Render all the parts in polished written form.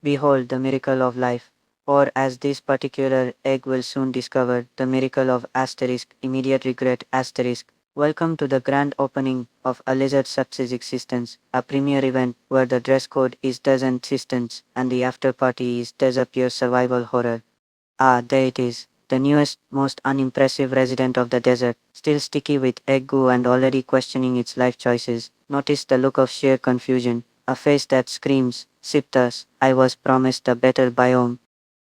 Behold the miracle of life. Or as this particular egg will soon discover, the miracle of asterisk, immediate regret asterisk. Welcome to the grand opening of a lizard sucks existence, a premier event where the dress code is doesn't existence and the after party is does a pure survival horror. Ah, there it is. The newest, most unimpressive resident of the desert, still sticky with egg goo and already questioning its life choices. Notice the look of sheer confusion, a face that screams, Siptas, I was promised a better biome.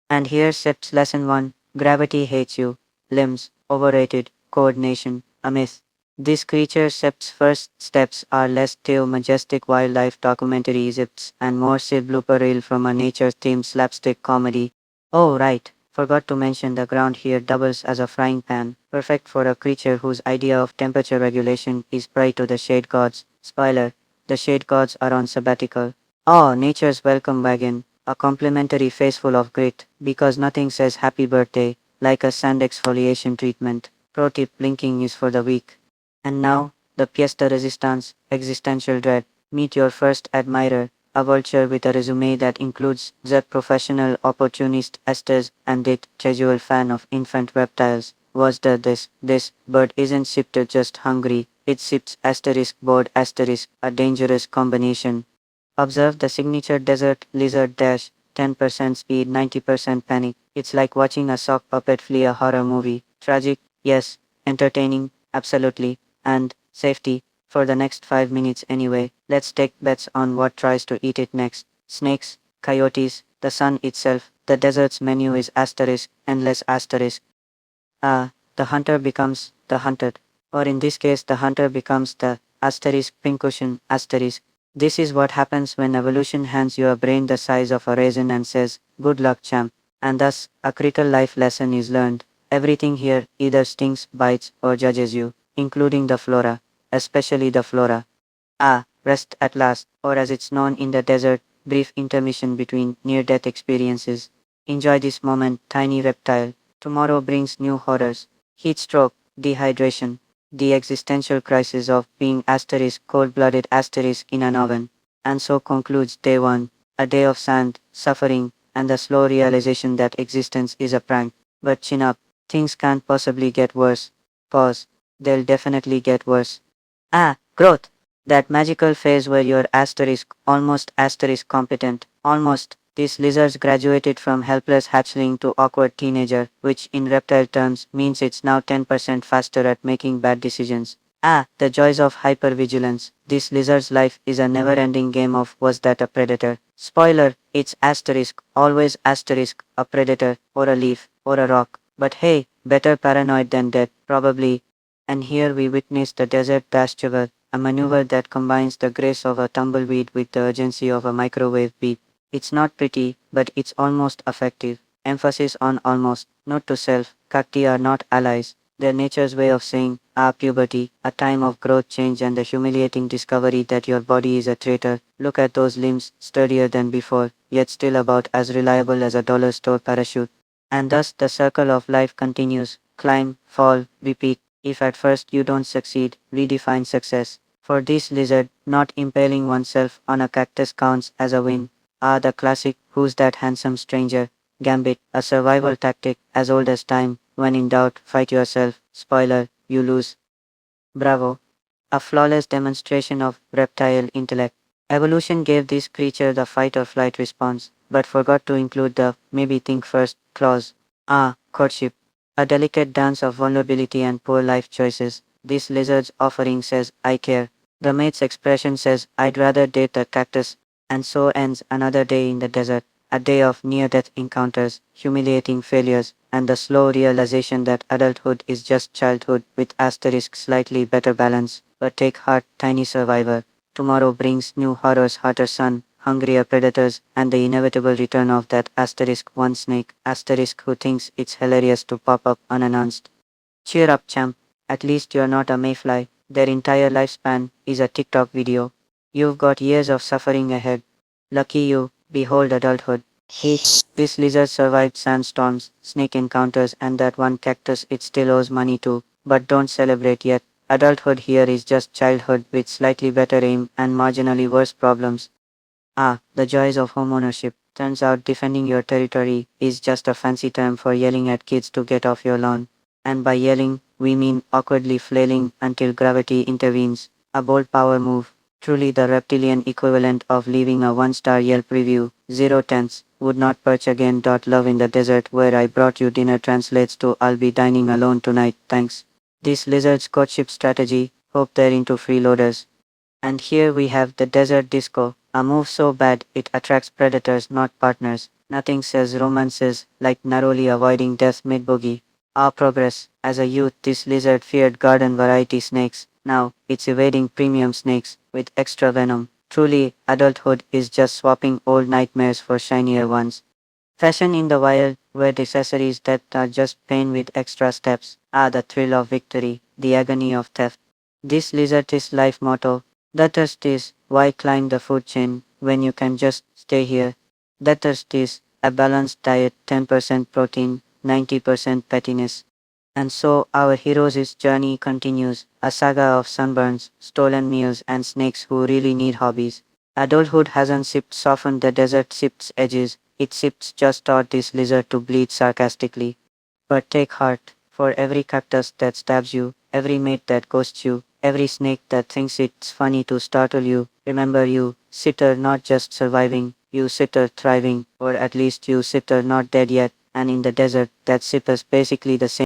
And here sits lesson 1, gravity hates you. Limbs, overrated, coordination, a myth. This creature Sept's first steps are less too majestic wildlife documentary Egypts and more Sid blooper reel from a nature-themed slapstick comedy. Oh right, forgot to mention the ground here doubles as a frying pan, perfect for a creature whose idea of temperature regulation is prey to the shade gods. Spoiler, the shade gods are on sabbatical. Oh, nature's welcome wagon, a complimentary face full of grit, because nothing says happy birthday like a sand exfoliation treatment. Pro tip blinking is for the weak. And now, the pièce de résistance, existential dread. Meet your first admirer, a vulture with a resume that includes the professional opportunist Estes and it casual fan of infant reptiles. Was the this bird isn't shifted just hungry, it sips asterisk board asterisk, a dangerous combination. Observe the signature desert lizard dash, 10% speed, 90% panic. It's like watching a sock puppet flee a horror movie. Tragic, yes. Entertaining, absolutely. And safety, for the next 5 minutes anyway. Let's take bets on what tries to eat it next. Snakes, coyotes, the sun itself. The desert's menu is asterisk, endless asterisk. The hunter becomes the hunted. Or in this case, the hunter becomes the asterisk pincushion asterisk. This is what happens when evolution hands you a brain the size of a raisin and says, good luck, champ. And thus, a critical life lesson is learned. Everything here either stings, bites, or judges you, including the flora, especially the flora. Rest at last, or as it's known in the desert, brief intermission between near-death experiences. Enjoy this moment, tiny reptile. Tomorrow brings new horrors. Heat stroke, dehydration, the existential crisis of being asterisk cold-blooded asterisk in an oven. And so concludes day 1, a day of sand, suffering, and the slow realization that existence is a prank. But chin up, things can't possibly get worse. Pause. They'll definitely get worse. Growth. That magical phase where you're almost asterisk competent, almost. These lizards graduated from helpless hatchling to awkward teenager, which in reptile terms means it's now 10% faster at making bad decisions. The joys of hypervigilance. This lizard's life is a never-ending game of was that a predator? Spoiler, it's asterisk, always asterisk, a predator, or a leaf, or a rock. But hey, better paranoid than dead, probably. And here we witness the desert pasture, a maneuver that combines the grace of a tumbleweed with the urgency of a microwave beep. It's not pretty, but it's almost effective. Emphasis on almost. Note to self, cacti are not allies. They're nature's way of saying, puberty, a time of growth change and the humiliating discovery that your body is a traitor. Look at those limbs, sturdier than before, yet still about as reliable as a dollar store parachute. And thus the circle of life continues. Climb, fall, repeat. If at first you don't succeed, redefine success. For this lizard, not impaling oneself on a cactus counts as a win. The classic, who's that handsome stranger? Gambit, a survival tactic as old as time. When in doubt, fight yourself. Spoiler, you lose. Bravo. A flawless demonstration of reptile intellect. Evolution gave this creature the fight or flight response, but forgot to include the maybe think first clause. Courtship. A delicate dance of vulnerability and poor life choices. This lizard's offering says, I care. The mate's expression says, I'd rather date the cactus. And so ends another day in the desert, a day of near-death encounters, humiliating failures, and the slow realization that adulthood is just childhood with asterisk slightly better balance. But take heart, tiny survivor. Tomorrow brings new horrors, hotter sun, hungrier predators, and the inevitable return of that asterisk one snake, asterisk who thinks it's hilarious to pop up unannounced. Cheer up, champ. At least you're not a mayfly. Their entire lifespan is a TikTok video. You've got years of suffering ahead. Lucky you, behold adulthood. This lizard survived sandstorms, snake encounters and that one cactus it still owes money to, but don't celebrate yet. Adulthood here is just childhood with slightly better aim and marginally worse problems. The joys of homeownership. Turns out defending your territory is just a fancy term for yelling at kids to get off your lawn. And by yelling, we mean awkwardly flailing until gravity intervenes. A bold power move. Truly the reptilian equivalent of leaving a one-star Yelp review. 0 tenths. Would not perch again. Love in the desert where I brought you dinner translates to I'll be dining alone tonight, thanks. This lizard's courtship strategy. Hope they're into freeloaders. And here we have the desert disco, a move so bad it attracts predators, not partners. Nothing says romances like narrowly avoiding death mid-boogie. Our progress. As a youth, this lizard feared garden variety snakes. Now, it's evading premium snakes with extra venom. Truly, adulthood is just swapping old nightmares for shinier ones. Fashion in the wild, where the accessories that are just pain with extra steps. Ah, the thrill of victory, the agony of theft. This lizard's life motto. The thirst is, why climb the food chain when you can just stay here? The thirst is, a balanced diet, 10% protein, 90% pettiness. And so our hero's journey continues, a saga of sunburns, stolen meals and snakes who really need hobbies. Adulthood hasn't sipped softened the desert sip's edges, it sips just taught this lizard to bleed sarcastically. But take heart, for every cactus that stabs you, every mate that ghosts you, every snake that thinks it's funny to startle you, remember you, sitter not just surviving, you sitter thriving, or at least you sitter not dead yet, and in the desert, that sip is basically the same.